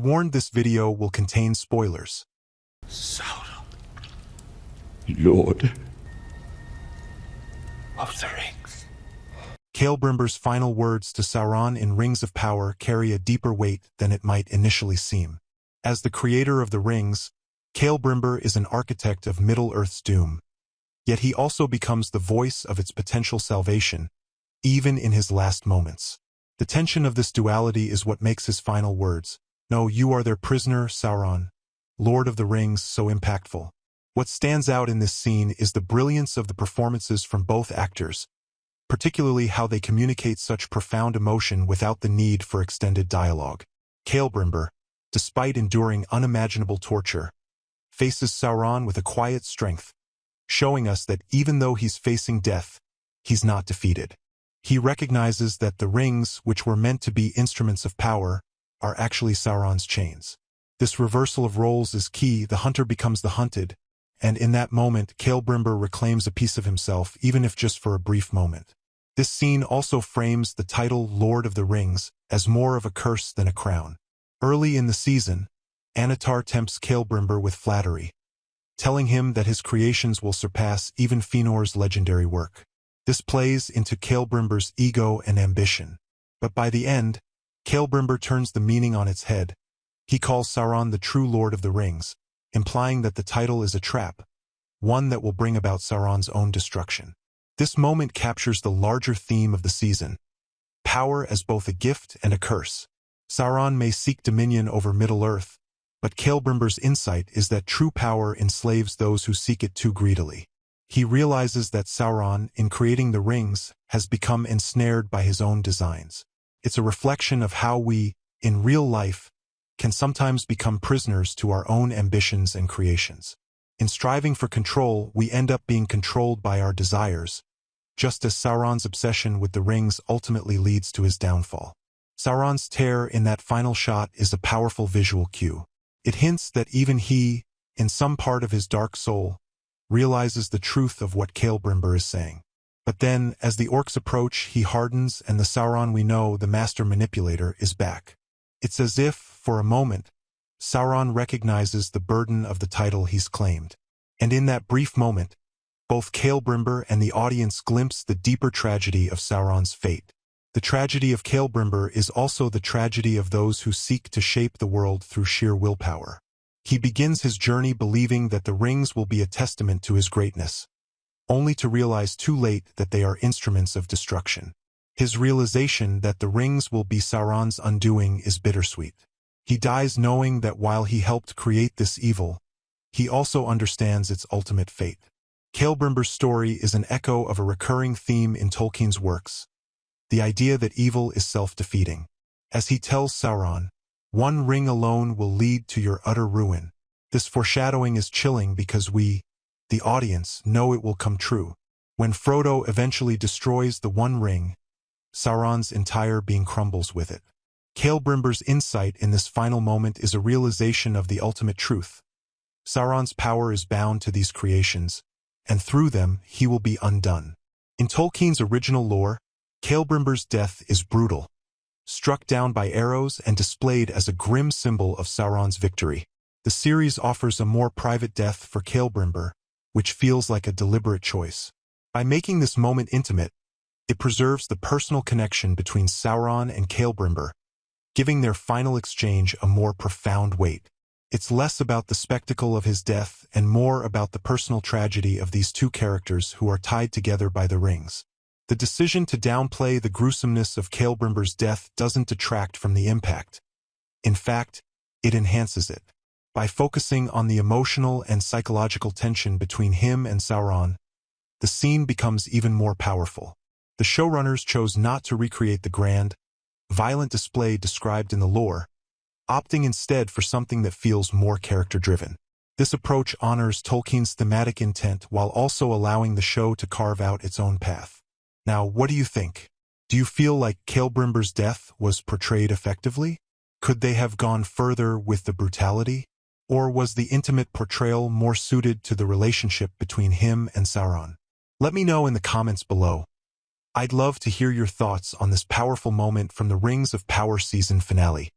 warned this video will contain spoilers. Sauron, Lord of the Rings. Celebrimbor's final words to Sauron in Rings of Power carry a deeper weight than it might initially seem. As the creator of the rings, Celebrimbor is an architect of Middle-earth's doom. Yet he also becomes the voice of its potential salvation, even in his last moments. The tension of this duality is what makes his final words, "No, you are their prisoner, Sauron, Lord of the Rings," so impactful. What stands out in this scene is the brilliance of the performances from both actors, particularly how they communicate such profound emotion without the need for extended dialogue. Celebrimbor, despite enduring unimaginable torture, faces Sauron with a quiet strength, showing us that even though he's facing death, he's not defeated. He recognizes that the rings, which were meant to be instruments of power, are actually Sauron's chains. This reversal of roles is key. The hunter becomes the hunted, and in that moment, Celebrimbor reclaims a piece of himself, even if just for a brief moment. This scene also frames the title Lord of the Rings as more of a curse than a crown. Early in the season, Annatar tempts Celebrimbor with flattery, telling him that his creations will surpass even Feanor's legendary work. This plays into Celebrimbor's ego and ambition. But by the end, Celebrimbor turns the meaning on its head. He calls Sauron the true Lord of the Rings, implying that the title is a trap, one that will bring about Sauron's own destruction. This moment captures the larger theme of the season: power as both a gift and a curse. Sauron may seek dominion over Middle-earth, but Celebrimbor's insight is that true power enslaves those who seek it too greedily. He realizes that Sauron, in creating the rings, has become ensnared by his own designs. It's a reflection of how we, in real life, can sometimes become prisoners to our own ambitions and creations. In striving for control, we end up being controlled by our desires, just as Sauron's obsession with the rings ultimately leads to his downfall. Sauron's tear in that final shot is a powerful visual cue. It hints that even he, in some part of his dark soul, realizes the truth of what Celebrimbor is saying. But then, as the orcs approach, he hardens, and the Sauron we know, the master manipulator, is back. It's as if, for a moment, Sauron recognizes the burden of the title he's claimed. And in that brief moment, both Celebrimbor and the audience glimpse the deeper tragedy of Sauron's fate. The tragedy of Celebrimbor is also the tragedy of those who seek to shape the world through sheer willpower. He begins his journey believing that the rings will be a testament to his greatness, only to realize too late that they are instruments of destruction. His realization that the rings will be Sauron's undoing is bittersweet. He dies knowing that while he helped create this evil, he also understands its ultimate fate. Celebrimbor's story is an echo of a recurring theme in Tolkien's works: the idea that evil is self-defeating. As he tells Sauron, "One ring alone will lead to your utter ruin." This foreshadowing is chilling because we, the audience, know it will come true. When Frodo eventually destroys the One Ring, Sauron's entire being crumbles with it. Celebrimbor's insight in this final moment is a realization of the ultimate truth. Sauron's power is bound to these creations, and through them he will be undone. In Tolkien's original lore, Celebrimbor's death is brutal, struck down by arrows and displayed as a grim symbol of Sauron's victory. The series offers a more private death for Celebrimbor, which feels like a deliberate choice. By making this moment intimate, it preserves the personal connection between Sauron and Celebrimbor, giving their final exchange a more profound weight. It's less about the spectacle of his death and more about the personal tragedy of these two characters who are tied together by the rings. The decision to downplay the gruesomeness of Celebrimbor's death doesn't detract from the impact. In fact, it enhances it. By focusing on the emotional and psychological tension between him and Sauron, the scene becomes even more powerful. The showrunners chose not to recreate the grand, violent display described in the lore, opting instead for something that feels more character-driven. This approach honors Tolkien's thematic intent while also allowing the show to carve out its own path. Now, what do you think? Do you feel like Celebrimbor's death was portrayed effectively? Could they have gone further with the brutality? Or was the intimate portrayal more suited to the relationship between him and Sauron? Let me know in the comments below. I'd love to hear your thoughts on this powerful moment from the Rings of Power season finale.